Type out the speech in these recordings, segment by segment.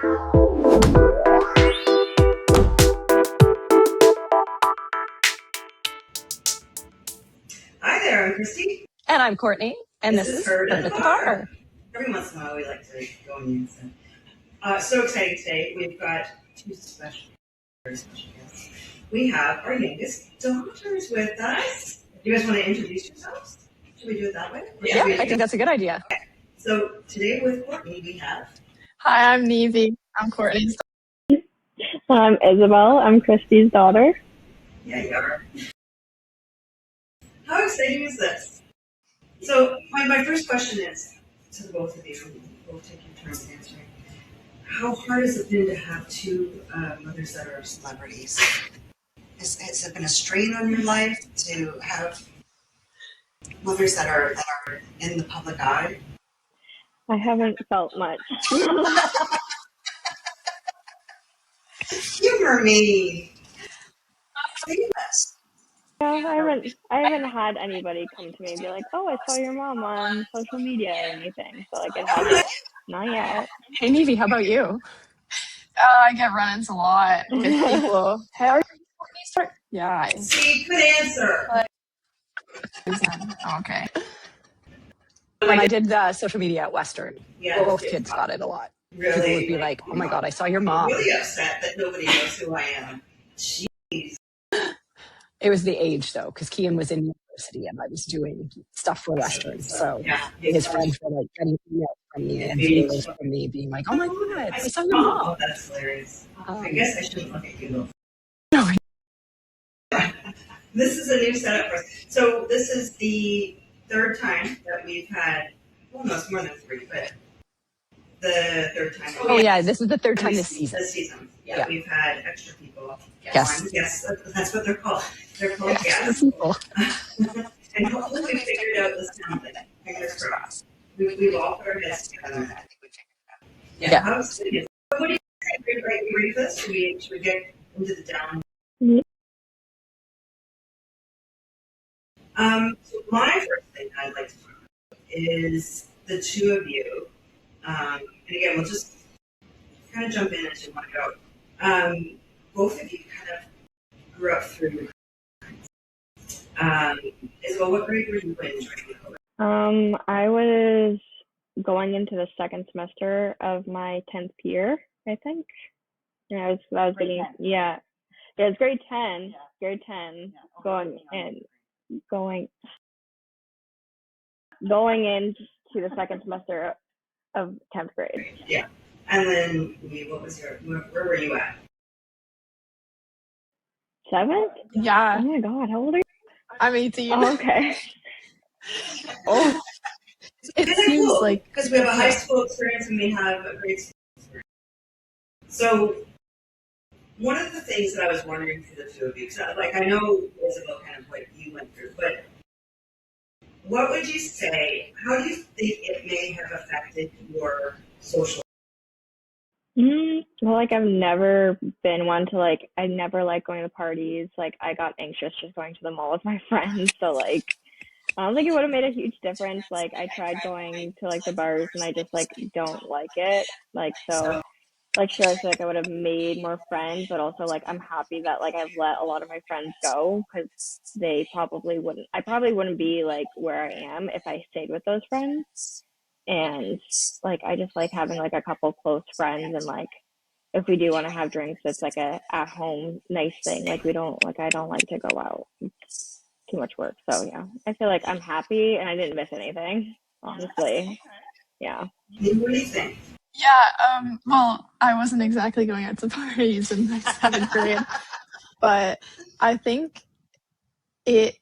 Hi there, I'm Kristy. And I'm Courtney, and this is Heard at the Bar. Every once in a while we like to go on unison. So exciting today. We've got two very special guests. We have our youngest daughters with us. Do you guys want to introduce yourselves? Should we do it that way? Yeah, I think that's a good idea. Okay. So today with Courtney we have... Hi, I'm Nevy. I'm Courtney's daughter. I'm Isabel. I'm Kristy's daughter. Yeah, you are. How exciting is this? So my first question is to the both of you, we'll take your turns answering. How hard has it been to have two mothers that are celebrities? Has it been a strain on your life to have mothers that are in the public eye? I haven't felt much. Humor me. Yeah, I haven't had anybody come to me and be like, "Oh, I saw your mom on social media" or anything. So like, it hasn't. Not yet. Hey, Nevy, how about you? I get run-ins a lot with people. Hey, are you? Yeah. See, good answer. Okay. When I did the social media at Western, both kids got it a lot. Really? People would be like, "Oh my God, I saw your mom." I'm really upset that nobody knows who I am. Jeez. It was the age, though, because Kian was in university and I was doing stuff for Western. So his friends were like getting emails from me and videos from me being like, "Oh my God, I saw your mom." Oh, that's hilarious. I guess I shouldn't look at you, though. No. This is a new setup for us. So this is the third time that we've had, well, no, it's more than three, but the third time. Oh, yeah, this is the third time this season. Yeah, we've had extra people. Yes. Yes, that's what they're called. They're called guests. People. And hopefully we figured out this time thing. Fingers crossed. We've all put our heads together. Yeah. How exciting is it? What do you think? Are you ready for this? Should we get into the down? So my first thing I'd like to talk about is the two of you. And again, we'll just kind of jump in as you want to go. Both of you kind of grew up through. Isabel, what grade were you in during COVID? I was going into the second semester of my 10th year, I think. Yeah, I was beginning. Yeah, it's grade 10. Grade 10, going into the second semester of 10th grade. Yeah. And then, where were you at? 7th? Yeah. Oh my God, how old are you? I'm 18. Oh, okay. Oh. It seems cool, like... Because we have a high school experience and we have a grade school experience. So, one of the things that I was wondering for the two of you, because I know, Isabel, kind of what you went through, but what would you say, how do you think it may have affected your social? Well, I've never been one to I never liked going to parties. I got anxious just going to the mall with my friends. So I don't think it would have made a huge difference. I tried going to the bars and I just don't like it. So sure, I feel I would have made more friends, but also I'm happy that I've let a lot of my friends go because I probably wouldn't be where I am if I stayed with those friends. And I just having a couple close friends, and if we do want to have drinks, it's a at home nice thing. We don't I don't like to go out. It's too much work. So yeah, I feel I'm happy and I didn't miss anything, honestly. Yeah. What do you think? Yeah, well, I wasn't exactly going out to parties in my 7th grade, but I think it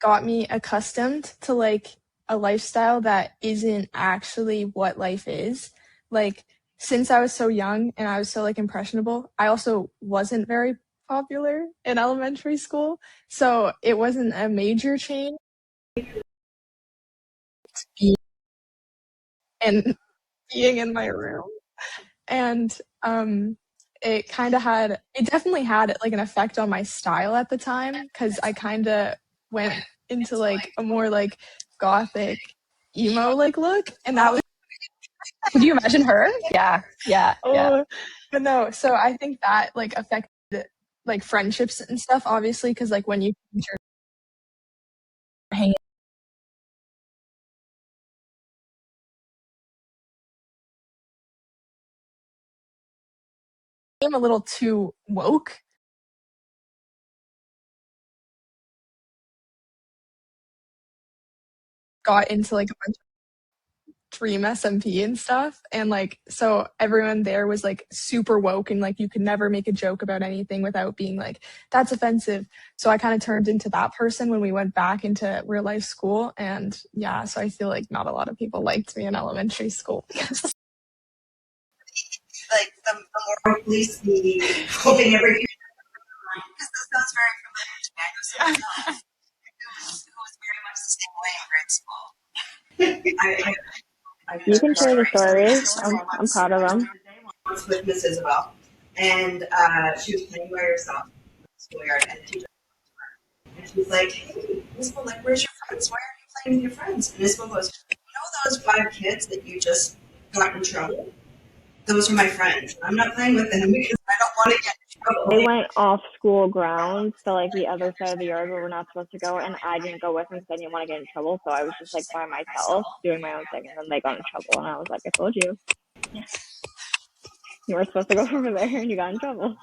got me accustomed to a lifestyle that isn't actually what life is. Since I was so young and I was so impressionable, I also wasn't very popular in elementary school, so it wasn't a major change. And being in my room, and it definitely had an effect on my style at the time, because I kind of went into a more gothic emo look, and that was Could you imagine her? Yeah. But no, so I think that like affected like friendships and stuff, obviously, because like when you hang became a little too woke. Got into like a bunch of Dream SMP and stuff. And like, so everyone there was like super woke and like you could never make a joke about anything without being like, that's offensive. So I kind of turned into that person when we went back into real life school. And yeah, so I feel like not a lot of people liked me in elementary school because Like the more police, the hoping every because this sounds very familiar to me. I know someone who was very much the same way in grade school. I You can share the stories. story I'm proud of them. once with Miss Isabel, and she was playing by herself in the schoolyard, and the teacher and she was like, "Hey, Isabel, like, where's your friends? Why aren't you playing with your friends?" And Isabel goes, "You know those 5 kids that you just got in trouble? Those are my friends. I'm not playing with them because I don't want to get in trouble." They went off school grounds to like the other side of the yard where we're not supposed to go, and I didn't go with them because I didn't want to get in trouble. So I was just like by myself doing my own thing, and then they got in trouble, and I was like, I told you, you were supposed to go over there, and you got in trouble.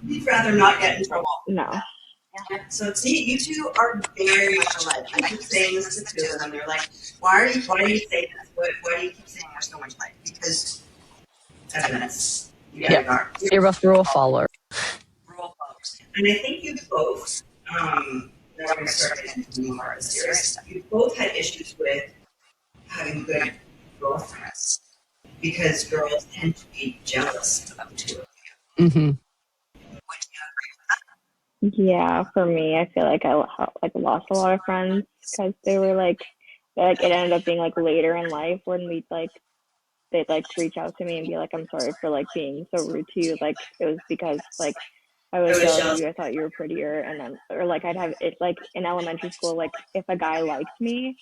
You'd rather not get in trouble. No. So see, you two are very much alike. I keep saying this to two of them. They're like, why do you say this? Why do you keep saying we're so much alike? Because evidence. Yeah. You're both rule followers. And I think you both, now we're going to start getting into more of the serious stuff. You both had issues with having good girlfriends because girls tend to be jealous of the two of you. Mm-hmm. Yeah, for me, I feel like I lost a lot of friends because they were like it ended up being like later in life when they'd like reach out to me and be like, I'm sorry for like being so rude to you. Like it was because like I was jealous of you. I thought you were prettier, and then or like I'd have it like in elementary school. Like if a guy liked me,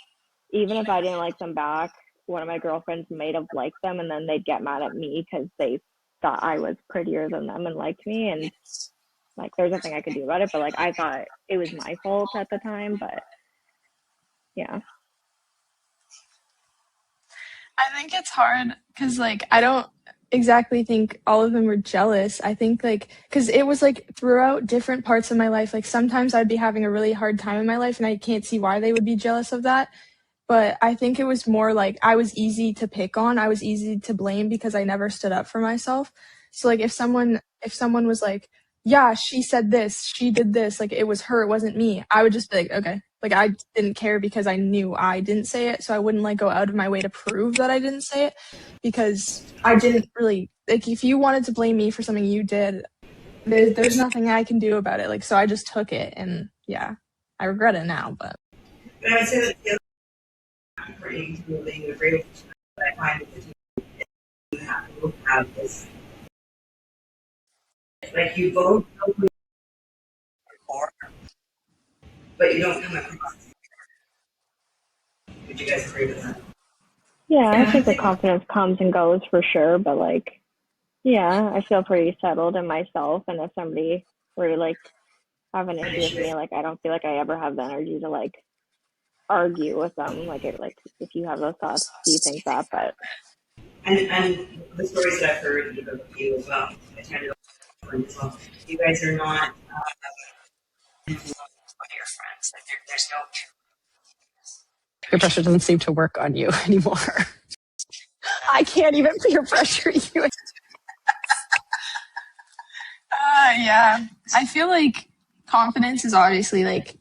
even if I didn't like them back, one of my girlfriends might have liked them, and then they'd get mad at me because they thought I was prettier than them and liked me, and like there's nothing I could do about it. But like I thought it was my fault at the time, but yeah. I think it's hard because like I don't exactly think all of them were jealous. I think like because it was like throughout different parts of my life, like sometimes I'd be having a really hard time in my life and I can't see why they would be jealous of that. But I think it was more like I was easy to pick on. I was easy to blame because I never stood up for myself. So like if someone was like, yeah, she said this, she did this, like it was her, it wasn't me, I would just be like, okay. Like I didn't care because I knew I didn't say it. So I wouldn't like go out of my way to prove that I didn't say it because I didn't really like if you wanted to blame me for something you did, there's nothing I can do about it. Like so I just took it and yeah. I regret it now, but I would say that the other Courtney being agree with but I find that you have this like you both know who you are, but you don't come across. Would you guys agree with that? Yeah, I think the confidence comes and goes for sure, but like yeah, I feel pretty settled in myself, and if somebody were to like have an issue with me, like I don't feel like I ever have the energy to like argue with them. Like it like if you have those thoughts, do you think that? But and the stories that I've heard of you as well, I tend to as well. You guys are not influenced by your friends. Like there's no Peer pressure doesn't seem to work on you anymore. I can't even peer pressure you. yeah. I feel like confidence is obviously like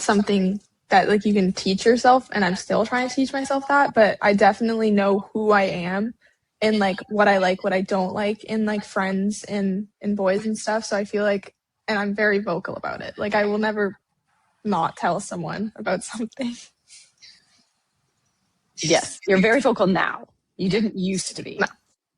something that like you can teach yourself and I'm still trying to teach myself that, but I definitely know who I am and like what I don't like in like friends and boys and stuff. So I feel like and I'm very vocal about it. Like I will never not tell someone about something. Yes, you're very vocal now. You didn't used to be.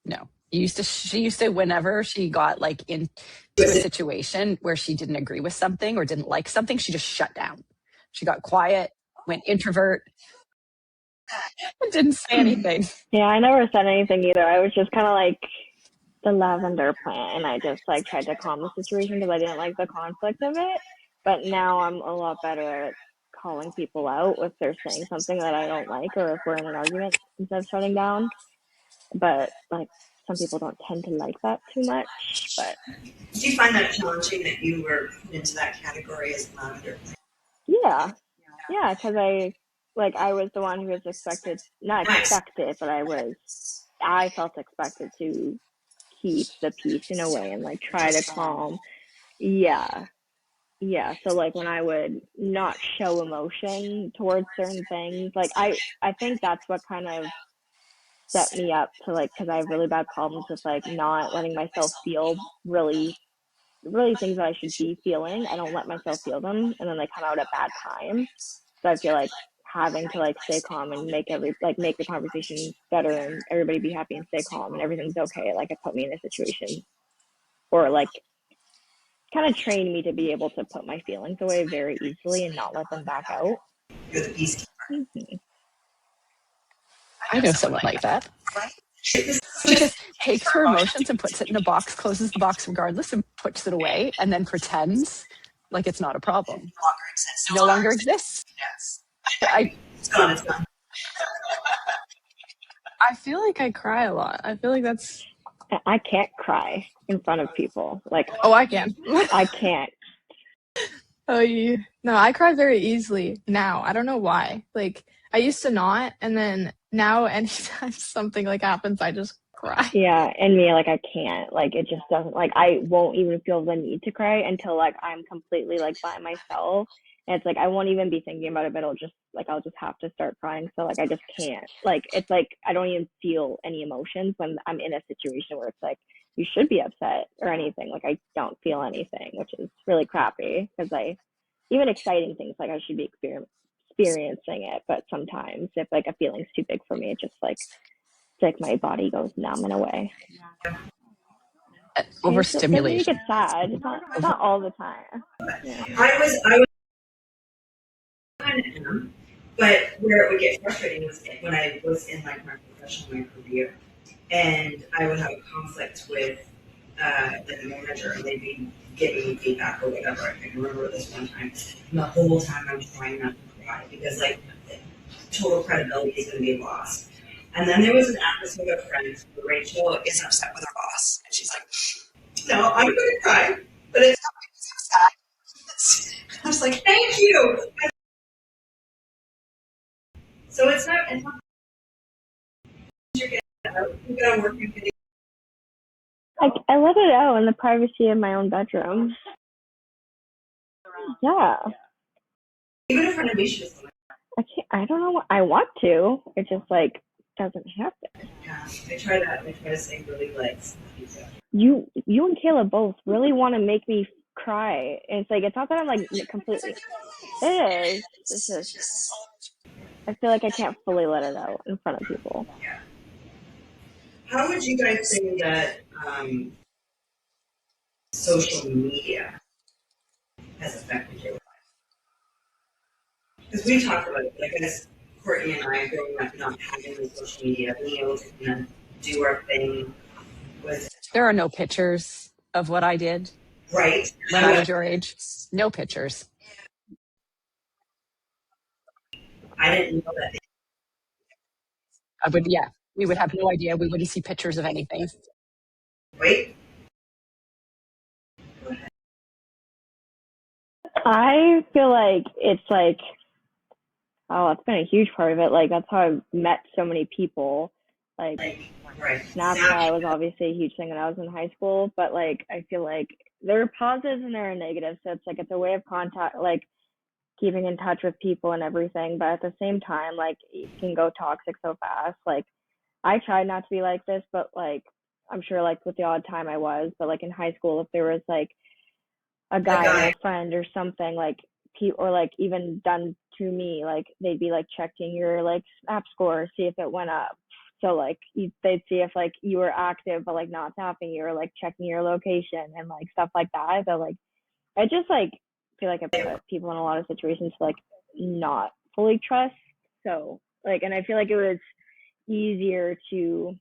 No. She used to, whenever she got like into a situation where she didn't agree with something or didn't like something, she just shut down. She got quiet, went introvert. I didn't say anything. Yeah, I never said anything either. I was just kind of like the lavender plant, and I just like tried to calm the situation because I didn't like the conflict of it. But now I'm a lot better at calling people out if they're saying something that I don't like, or if we're in an argument instead of shutting down. But like some people don't tend to like that too much. But Do you find that challenging that you were put into that category as a lavender plant? yeah, yeah, because I was the one who was expected, not expected, but I felt expected to keep the peace in a way and like try to calm. Yeah. Yeah. So like when I would not show emotion towards certain things, like I think that's what kind of set me up to like, because I have really bad problems with like not letting myself feel really things that I should be feeling. I don't let myself feel them, and then they come out at bad times. So I feel like having to like stay calm and make the conversation better and everybody be happy and stay calm and everything's okay. Like it put me in a situation, or like kind of trained me to be able to put my feelings away very easily and not let them back out. You're the peacekeeper. Mm-hmm. I know someone like that. She just takes her emotions and puts it in a box, closes the box regardless, and puts it away, and then pretends like it's not a problem. No longer exists. I It's gone. It's gone. I feel like I cry a lot. I feel like that's. I can't cry in front of people. Like Oh, I can. I can't. Oh, yeah. No, I cry very easily now. I don't know why. Like I used to not, and then now anytime something like happens, I just cry. Yeah, and me, like I can't. Like it just doesn't. Like I won't even feel the need to cry until like I'm completely like by myself. And it's like I won't even be thinking about it, but I'll just have to start crying. So like I just can't. Like it's like I don't even feel any emotions when I'm in a situation where it's like you should be upset or anything. Like I don't feel anything, which is really crappy because even exciting things like I should be experiencing it, but sometimes if like a feeling's too big for me, it just like it's like my body goes numb in a way. It makes me overstimulation. get sad. It's not all the time. Yeah. I was kind of am, but where it would get frustrating was when I was in like my professional career, and I would have a conflict with like a manager, and they'd be giving me feedback or whatever. I can remember this one time, and the whole time I'm trying not to cry because like total credibility is going to be lost. And then there was an episode of Friends where Rachel is upset with her boss, and she's like, "No, I'm going to cry, but it's not because I'm sad." I was like, "Thank you." So it's not you're getting out. You got to work your video. I let it out in the privacy of my own bedroom. Yeah. Even in front of me, she was like, I can't. I don't know what I want to. It just like doesn't happen. yeah. I try that. I try to say really like. You and Kayla both really want to make me cry, and it's like it's not that I'm like completely. It is. It's just I feel like I can't fully let it out in front of people. Yeah. How would you guys say that social media has affected your life? Because we talked about it, like I guess Courtney and I growing up not having the social media, being able to kind of do our thing with There are no pictures of what I did right. when I was your age. No pictures. I didn't know that. We would have no idea. We wouldn't see pictures of anything. Wait. I feel like it's like, oh, it's been a huge part of it. Like that's how I've met so many people. Like Right. Snapchat was obviously a huge thing when I was in high school, but like I feel like there are positives and there are negatives. So it's like it's a way of contact, like keeping in touch with people and everything. But at the same time, like it can go toxic so fast. Like I tried not to be like this, but like I'm sure like with the odd time I was, but like in high school, if there was like a guy or a friend or something like or like even done to me, like they'd be like checking your like app score, see if it went up. So like they'd see if like you were active but like not tapping you, or like checking your location and like stuff like that. So like I just like feel like it put people in a lot of situations to like not fully trust. So Like, and I feel like it was easier to,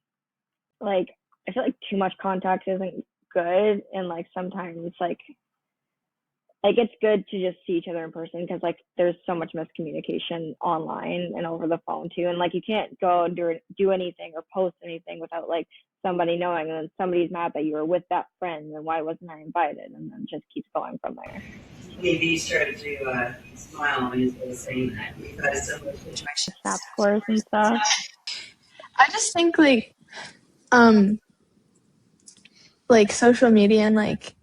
like, I feel like too much contact isn't good, and like sometimes like it's good to just see each other in person, because like there's so much miscommunication online and over the phone too, and like you can't go and do anything or post anything without like somebody knowing, and then somebody's mad that you were with that friend and why wasn't I invited, and then just keeps going from there. Maybe you started to smile when you were saying that. We've had a similar situation. Snap scores and stuff. I just think like social media and like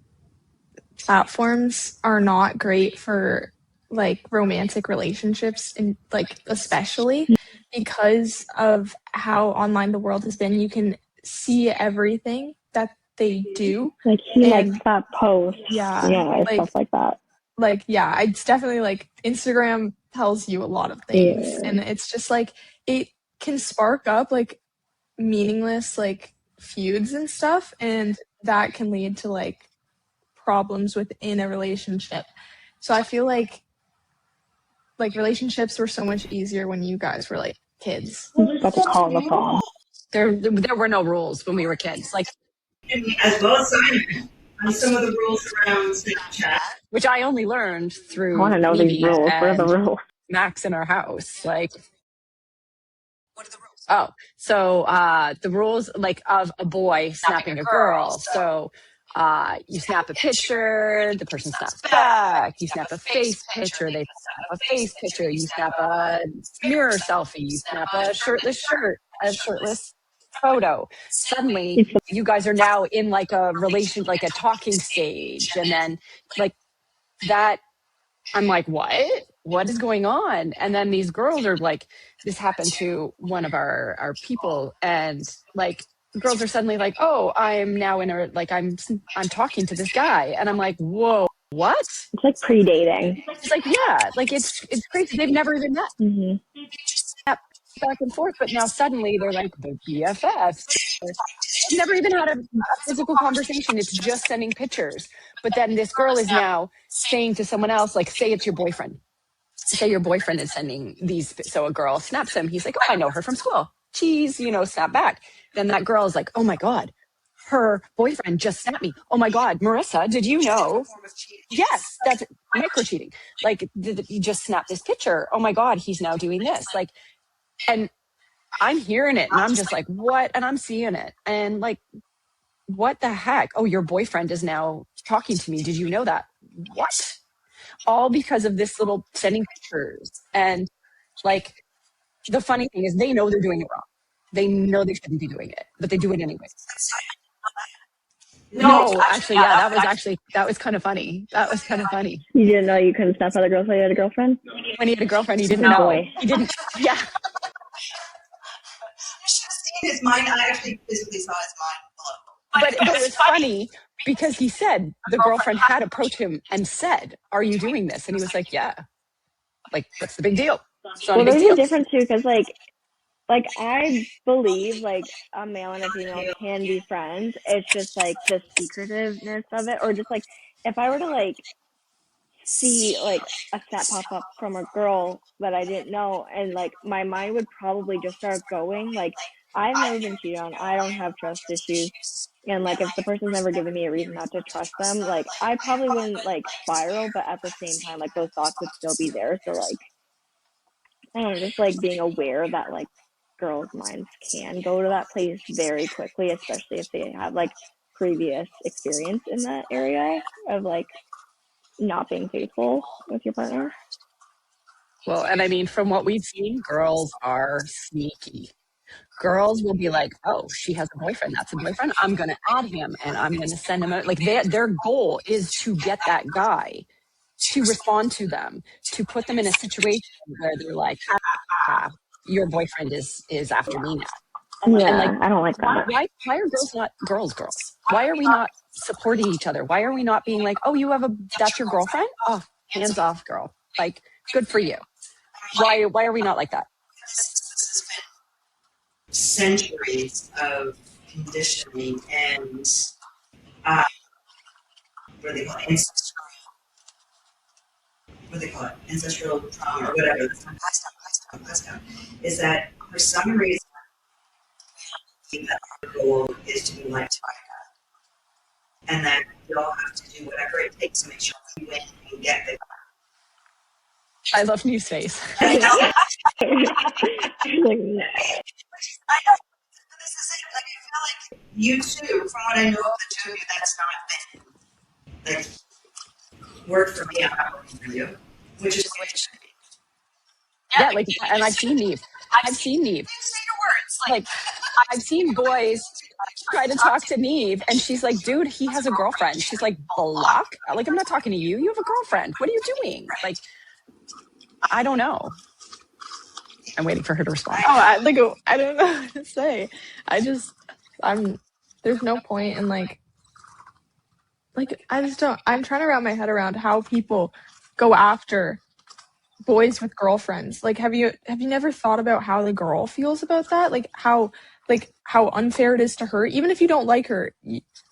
platforms are not great for like romantic relationships, and like especially because of how online the world has been. You can see everything that they do, Like he likes and that post. yeah, Yeah, like stuff like that. yeah, it's definitely like Instagram tells you a lot of things, Yeah. and it's just like it can spark up like meaningless like feuds and stuff, and that can lead to like problems within a relationship. So I feel like relationships were so much easier when you guys were like kids. Got to call on the phone. There were no rules when we were kids. Like, And as well as on some of the rules around Snapchat. which I only learned I through want to know these Evie rules. What are the and rules? Max in our house. Like, oh, so the rules like of a boy snapping a girl. So you snap a picture, the person snaps back. You snap a face picture, they snap a face picture. You snap a mirror selfie. You snap a shirtless shirt, a shirtless photo. Suddenly, you guys are now in like a relation, like a talking stage, and then like that. I'm like, what? What is going on? And then these girls are like, this happened to one of our people, and like girls are suddenly like, oh, I'm now in a like I'm talking to this guy, and I'm like, whoa, what? It's like pre-dating. It's like, yeah, like it's crazy. They've never even met. Mm-hmm. Back and forth, but now suddenly they're like the BFFs. They've never even had a physical conversation. It's just sending pictures. But then this girl is now saying to someone else, like, say it's your boyfriend. Say your boyfriend is sending these. So a girl snaps him. He's like, oh, I know her from school. Cheese, snap back. Then that girl is like, oh my God, her boyfriend just snapped me. Oh my God, Marissa, did you know? Yes, that's micro cheating. Like, you just snapped this picture. Oh my God, he's now doing this. Like, and I'm hearing it and I'm just like, what? And I'm seeing it. And like, what the heck? Oh, your boyfriend is now talking to me. Did you know that? What? All because of this little sending pictures. And like, the funny thing is they know they're doing it wrong. They know they shouldn't be doing it, but they do it anyway. No, actually, yeah, that was kind of funny. That was kind of funny. You didn't know you couldn't snap other girls while you had a girlfriend? When he had a girlfriend, he didn't Good know. boy. He didn't, yeah. His mind, I actually physically saw his mind But it was funny because he said the girlfriend had approached him and said, are you doing this? And he was like, yeah. Like, what's the big deal? It's not a big there's deal. a difference too, because like I believe like a male and a female can be friends. It's just like the secretiveness of it, or just like if I were to like see like a snap pop up from a girl that I didn't know, and like my mind would probably just start going. Like, I've never been cheated on. I don't have trust issues. And like if the person's never given me a reason not to trust them, like I probably wouldn't like spiral, but at the same time, like those thoughts would still be there. So like I don't know, just like being aware that like girls' minds can go to that place very quickly, especially if they have like previous experience in that area of like not being faithful with your partner. Well, and I mean, from what we've seen, girls are sneaky. Girls will be like, oh, she has a boyfriend. That's a boyfriend. I'm going to add him and I'm going to send him out. Like their goal is to get that guy to respond to them, to put them in a situation where they're like, your boyfriend is after me now. Yeah, and like, I don't like that. Why are girls not girls? Why are we not supporting each other? Why are we not being like, oh, that's your girlfriend? Oh, hands off, girl. Like, good for you. Why are we not like that? centuries of conditioning and what do they call it? What do they call it? Ancestral trauma or whatever. last time, is that for some reason that the goal is to be liked by God, and that we all have to do whatever it takes to make sure we win and get the. I love Neve's face. I know. Like, no. I know. This is it. Like, I feel like you two, from what I know of the two of you, that's not been like work for me. I'm not working for you, which is what it should be. Yeah, like, and I've seen Neve. Like, I've seen boys try to talk to Neve, and she's like, dude, he has a girlfriend. She's like, block? Like, I'm not talking to you. You have a girlfriend. What are you doing? Like, I don't know. I'm waiting for her to respond. Oh, I don't know what to say. There's no point in like I just don't. I'm trying to wrap my head around how people go after boys with girlfriends. Like, have you never thought about how the girl feels about that? Like how unfair it is to her, even if you don't like her.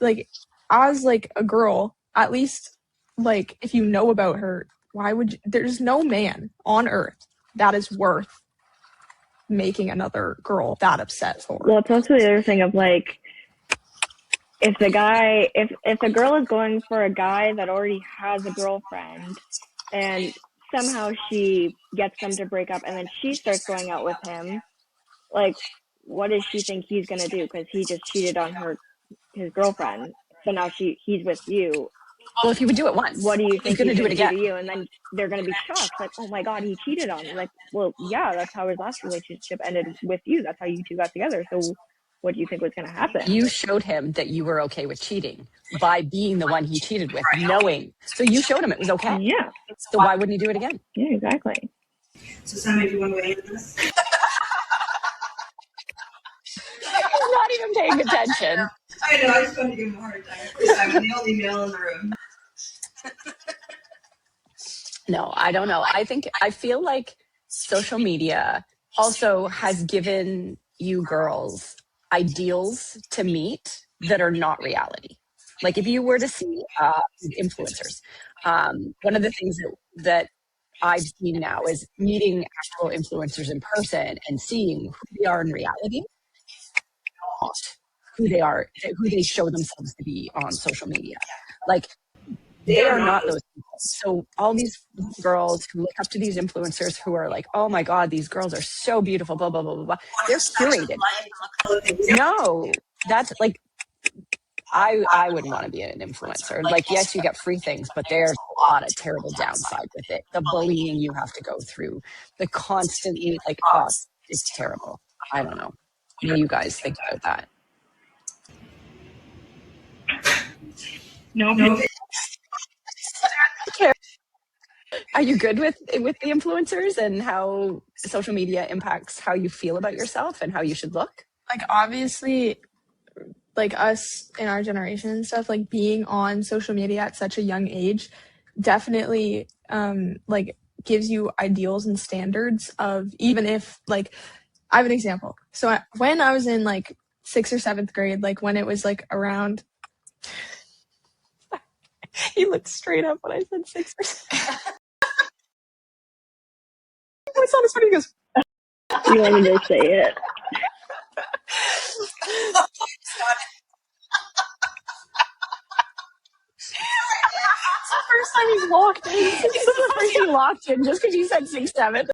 Like, as like a girl, at least like if you know about her, why would you, there's no man on earth that is worth making another girl that upset for. Well, it's also the other thing of like, if the girl is going for a guy that already has a girlfriend, and somehow she gets them to break up, and then she starts going out with him, like, what does she think he's gonna do? Because he just cheated on his girlfriend, so now he's with you. Well, if he would do it once, what do you think he's gonna do it again to you? And then they're gonna be shocked, like, oh my god, he cheated on me. Like, well, yeah, that's how his last relationship ended with you. That's how you two got together. So what do you think was gonna happen? You showed him that you were okay with cheating by being the one he cheated with, knowing. So you showed him it was okay. Yeah. So why wouldn't he do it again? Yeah, exactly. So Simon, do you want to weigh in on this? He's not even paying attention. I know, I just want to give him a hard time. I'm the only male in the room. No, I don't know. I feel like social media also has given you girls ideals to meet that are not reality. Like, if you were to see influencers, one of the things that I've seen now is meeting actual influencers in person and seeing who they are in reality, not who they are, who they show themselves to be on social media. Like, they are not those people. So all these girls who look up to these influencers who are like, oh my God, these girls are so beautiful, blah, blah, blah, blah, blah. They're curated. No, that's like, I wouldn't want to be an influencer. Like, yes, you get free things, but there's a lot of terrible downside with it. The bullying you have to go through, the constantly like, oh, it's terrible. I don't know. What do you guys think about that? No. Are you good with the influencers and how social media impacts how you feel about yourself and how you should look? Like, obviously, like us in our generation and stuff, like being on social media at such a young age definitely like gives you ideals and standards of, even if, like, I have an example. So when I was in like 6th or 7th grade, like when it was like around he looked straight up when I said 6th or 7th. It's not as funny. He goes, you wanted to say it. It's the first time he's walked in. This is the first he walked in just because you said 6, 7.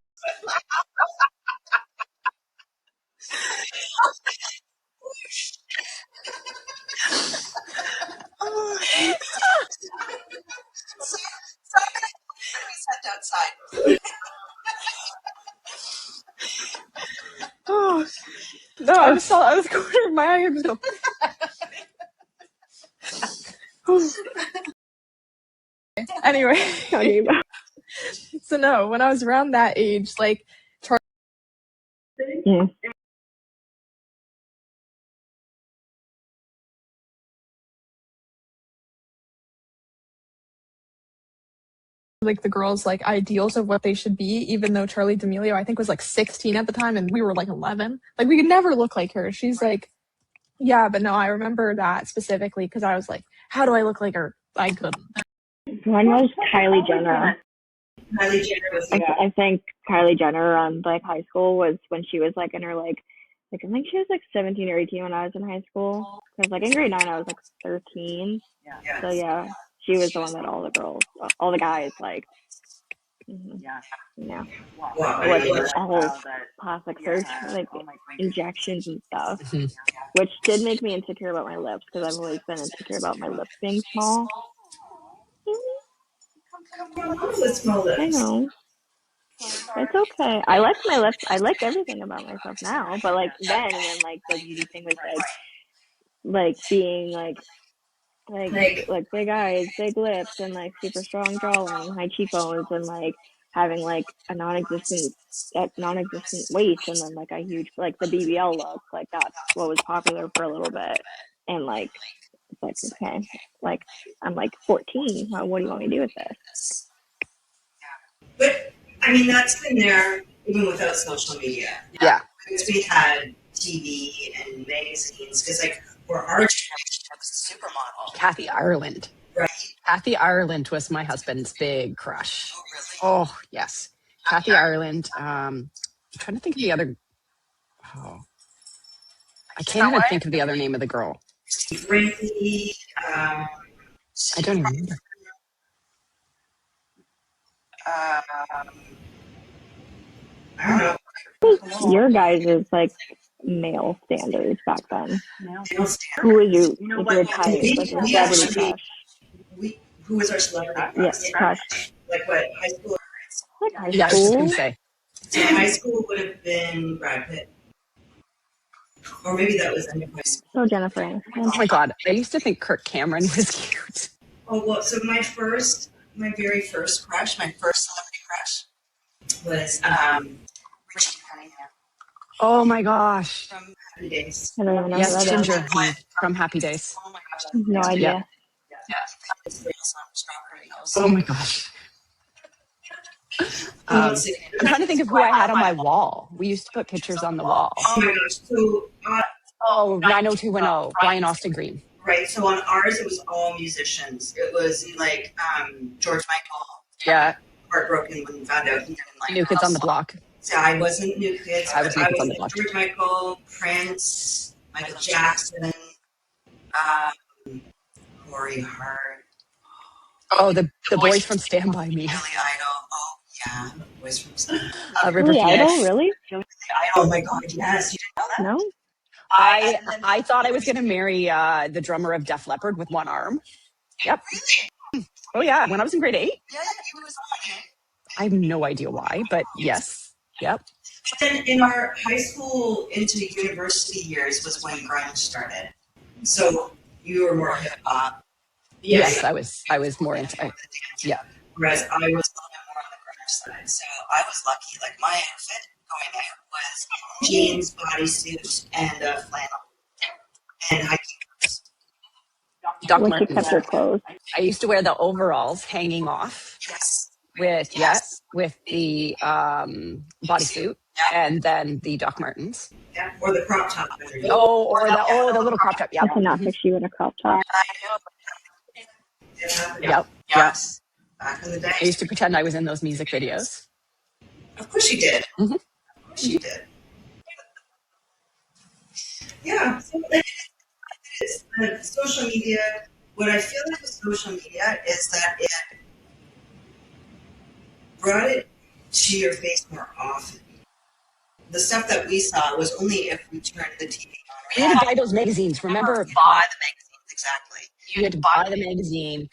outside. oh no, I just saw that out of the corner of my eye and just go. Anyway, so no, when I was around that age, like, like the girls' like ideals of what they should be, even though Charlie D'Amelio, I think, was like 16 at the time and we were like 11. Like, we could never look like her. She's like, yeah, but no, I remember that specifically because I was like, how do I look like her? I couldn't. One was Kylie Jenner. Kylie Jenner was, I think Kylie Jenner around like high school was when she was like in her like I think she was like 17 or 18 when I was in high school. Because like in grade 9 I was like 13. Yeah. So yeah, she was the one that all the guys liked. Mm-hmm. Yeah. Wow. It was all plastic like injections and stuff, which did make me insecure about my lips because I've always been insecure about my lips being small. With small lips. I know. It's okay. I like my lips. I like everything about myself now. But like then when like the beauty thing was like being like big eyes, big lips, and like super strong jawline, high cheekbones, and like having like a non-existent waist, and then like a huge like the BBL look. Like that's what was popular for a little bit. And like it's like okay, like I'm like 14. What do you want me to do with this? But I mean, that's been there even without social media. Yeah. Because we had TV and magazines. Because like for our generation, it was a supermodel. Kathy Ireland. Right. Kathy Ireland was my husband's big crush. Oh, yes. Kathy Ireland. I'm trying to think of the other. Oh, I can't even think of the other name of the girl. Brinkley. I don't remember. I don't know. Your guys is like male standards back then. Who was your type, like a celebrity crush? Who was our celebrity crush? Yes, crush. Like what, high school? Like high Yeah, I was just school. going to say. So high school would have been Brad Pitt. Or maybe that was under high school. Oh, Jennifer Aniston. Oh my God. I used to think Kirk Cameron was cute. Oh, well, so my very first crush, my first celebrity crush was Richie Cunningham Oh my gosh. from Happy Days. I don't even know Yes, who that is. Ginger from Happy Days. Oh my gosh. No idea. Oh my gosh. I'm trying to think of who I had on my wall. We used to put pictures on the wall. Oh my gosh. So, 90210, Brian Austin Green. right. So on ours, it was all musicians. It was like George Michael. Yeah. Heartbroken when he found out he didn't like New Kids on the Block. So I wasn't New Kids. I was New Kids on the like Block. George Michael, Prince, Michael Jackson, Corey Hart. Oh, the boys from Stand By Me. Billy Idol. Oh yeah, the boys from Stand By Me. River Billy Idol, Phoenix. really? Oh my God, yes. You didn't know that? No. I thought I was going to marry the drummer of Def Leppard with one arm. Yep. Oh yeah, when I was in grade 8. Yeah, he was on it. I have no idea why, but yes. Yep. But then in our high school into university years was when grunge started. So you were more hip hop. Yes, I was more into yeah. Whereas I was a little bit more on the grunge side. So I was lucky. Like my outfit going out was jeans, bodysuit, and flannel. And hiking boots. Doc When she Martens. kept her clothes. I used to wear the overalls hanging off Yes. with the bodysuit and then the Doc Martens. Yeah. Or the crop top. Or the little crop top. Yeah. I cannot picture you in a crop top. Yep. Yes. Back in the day. I used to pretend I was in those music videos. Of course you did. Mhm. Of course you did. Yeah. So social media, what I feel like with social media is that it brought it to your face more often. The stuff that we saw was only if we turned the TV on. You had to buy those magazines. Remember? Buy the magazines, exactly. You had to buy the magazine,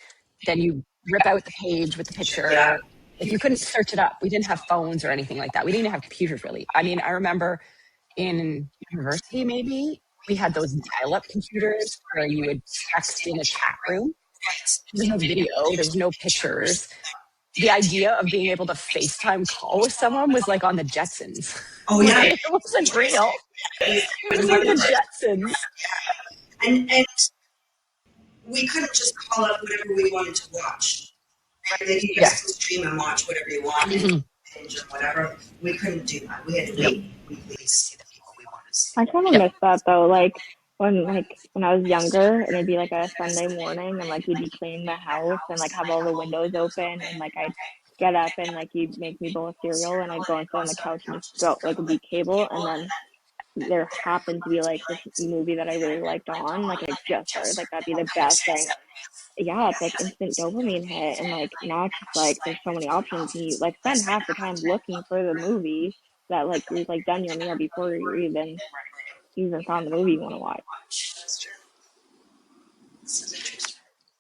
then you rip out the page with the picture. Yeah. If you couldn't search it up, we didn't have phones or anything like that. We didn't have computers really. I mean, I remember in university maybe we had those dial-up computers where you would text in a chat room. There was no video, there was no pictures. The idea of being able to FaceTime call with someone was like on the Jetsons. Oh yeah. Like, it wasn't real. It was on the Jetsons. And we couldn't just call up whatever we wanted to watch. Right? Like you guys could stream and watch whatever you wanted, binge or whatever. We couldn't do that. We had to wait weekly to see the people we wanted to see. I kind of miss that though. Like when I was younger, and it'd be like a Sunday morning, and like we'd be cleaning the house and like have all the windows open, and like I'd get up and like you'd make me bowl of cereal and I'd go and sit on the couch and just go like it'd be cable, and then there happened to be like this movie that I really liked on, like it just started, like that'd be the best thing. Yeah, it's like instant dopamine hit, and like now it's just like there's so many options, and you like spend half the time looking for the movie that like you're like done your meal before you even found the movie you want to watch.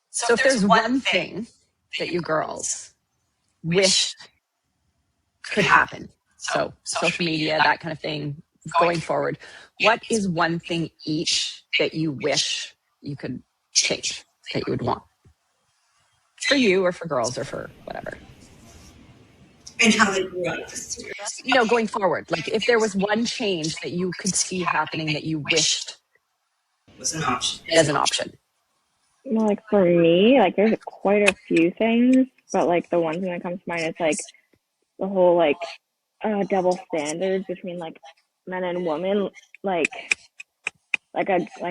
So if there's one thing that you girls wish could happen, so social media, that kind of thing, going forward, what is one thing each that you wish you could change, that you would want? For you or for girls or for whatever. And how they grew up. No, going forward, like if there was one change that you could see happening that you wished Was an option. as an option. Well, like for me, like there's quite a few things, but like the one thing that comes to mind is like the whole like double standards between like men and women, like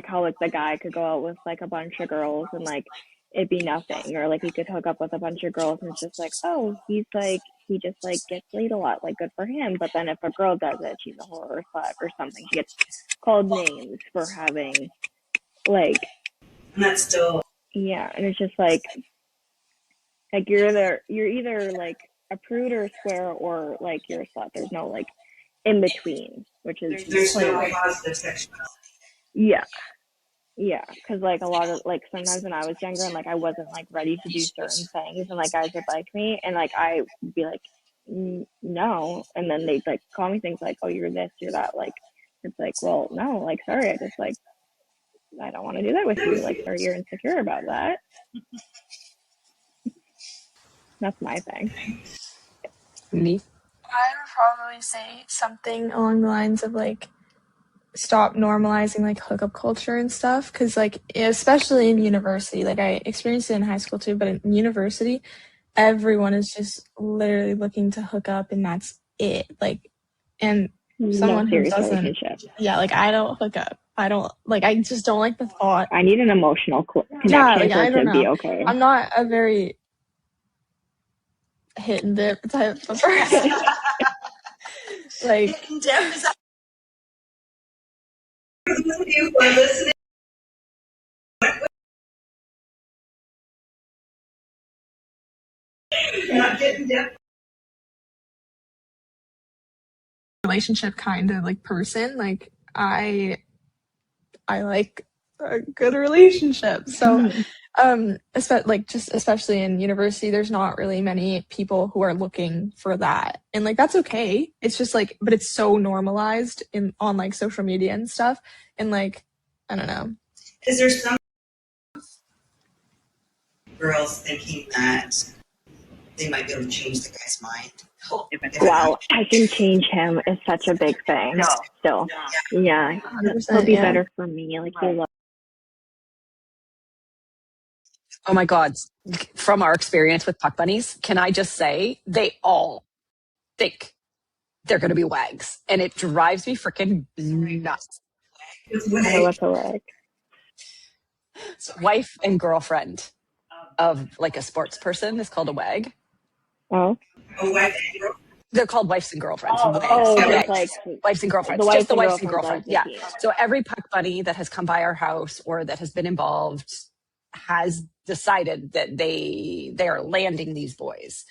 how like the guy could go out with like a bunch of girls and like it'd be nothing, or like he could hook up with a bunch of girls and it's just like, oh, he just like gets laid a lot, like good for him. But then if a girl does it, she's a whore or slut or something. She gets called names for having like, And that's still, yeah, and it's just like you're either like a prude or a square, or like you're a slut. There's no like in between, which is there's no positive sexuality. Yeah, because like a lot of like sometimes when I was younger and like I wasn't like ready to do certain things, and like guys would like me and like I would be like no, and then they'd like call me things like, oh, you're this, you're that, like it's like, well, no, like sorry, I just like I don't want to do that with you, like sorry, you're insecure about that. That's my thing. Me? I would probably say something along the lines of like stop normalizing like hookup culture and stuff, because like especially in university, like I experienced it in high school too, but in university everyone is just literally looking to hook up and that's it, like, and someone who doesn't, yeah, like I don't hook up, I don't like, I just don't like the thought. I need an emotional connection, yeah, like I don't know, be okay. I'm not a very hit and dip type of person. Like you for listening. Not getting depth. relationship kind of like person, like I like a good relationship, so especially in university there's not really many people who are looking for that, and like that's okay, it's just like, but it's so normalized on like social media and stuff, and like I don't know, Is there some girls thinking that they might be able to change the guy's mind? Wow, I can change him is such a big thing. No. Still, yeah, he'll be better for me. Like he loves. Oh my God. From our experience with puck bunnies, can I just say they all think they're going to be wags, and it drives me freaking nuts. What's a wag? Wife and girlfriend of like a sports person is called a wag. Oh. A wife and girlfriend? They're called wives and girlfriends. Just like wives and girlfriends. Just the wives and girlfriends. Yeah. So every puck bunny that has come by our house or that has been involved has decided that they are landing these boys.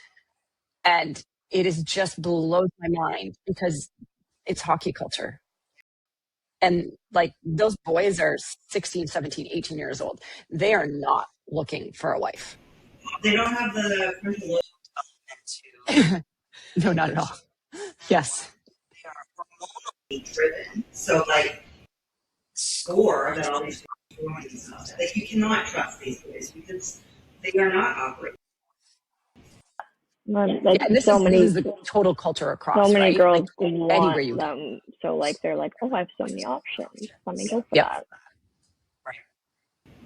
And it is just blows my mind because it's hockey culture. And like those boys are 16, 17, 18 years old. They are not looking for a wife. They don't have the frontal lobe. No, not at all. Yes. They are hormonally driven. So like score about all these hormones and stuff. Like you cannot trust these boys because they are not operating. Like yeah, and this is the total culture across. So many right? girls like, want anywhere you them. So like they're like, oh, I have so many options. Let me go for that.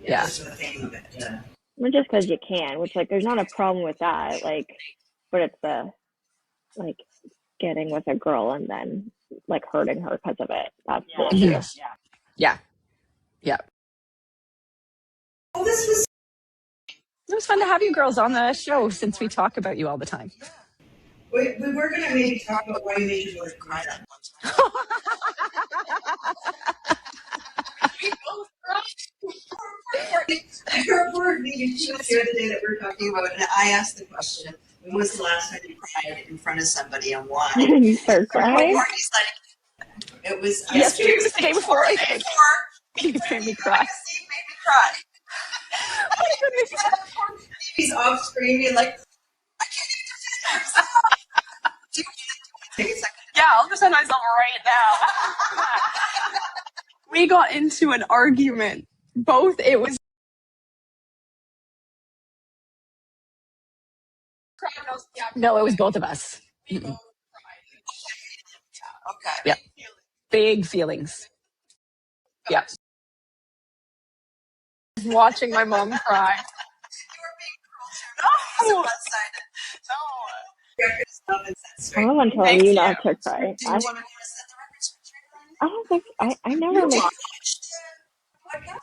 Yeah. Just for the fame of it. Yeah. Well, just because you can, which like there's not a problem with that. Like, but it's the like getting with a girl and then like hurting her because of it. That's the issue. Yeah. Oh, this was was fun to have you girls on the show since we talk about you all the time. We were going to maybe talk about why you made your mother cry that one time. I heard maybe she was here the day that we were talking about, and I asked the question, when was the last time you cried in front of somebody and why? You start crying? Courtney's like, it was yesterday. It was the day before, I think. You made me cry. Steve made me cry. Oh my goodness. He's off screen being like, I can't even take a second. Yeah, I'll defend myself right now. We got into an argument. Both, it was. No, it was both of us. Okay. Yeah. Big feelings. Yeah. Watching my mom cry. No. I'm telling you not to cry. I don't think I never make.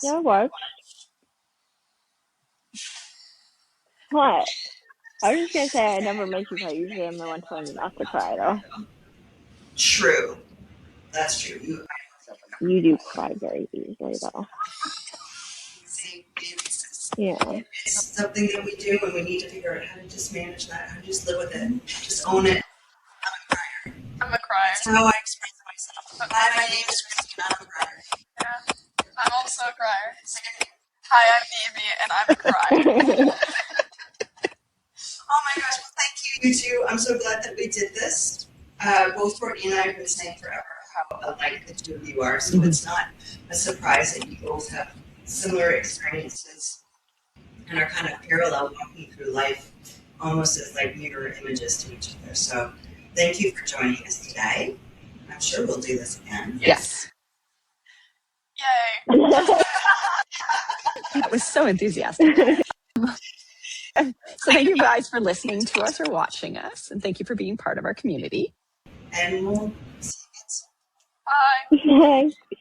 Yeah, I watched. What? I was just gonna say I never make you cry. Usually I'm the one telling you not to cry, though. True. That's true. You do cry very easily, though. Yeah. It's something that we do, and we need to figure out how to just manage that, how to just live with it, just own it. I'm a crier. That's how I express myself. Hi, my name is Kristy, and I'm a crier. Yeah, I'm also a crier. Hi, I'm Phoebe, and I'm a crier. Oh my gosh, well thank you two. I'm so glad that we did this. Both Courtney and I have been saying forever how alike the two of you are, so it's not a surprise that you both have similar experiences and are kind of parallel walking through life almost as like mirror images to each other. So thank you for joining us today. I'm sure we'll do this again. Yes. Yay. That was so enthusiastic. So thank you guys for listening to us or watching us, and thank you for being part of our community. And we'll see you again soon. Bye. Bye.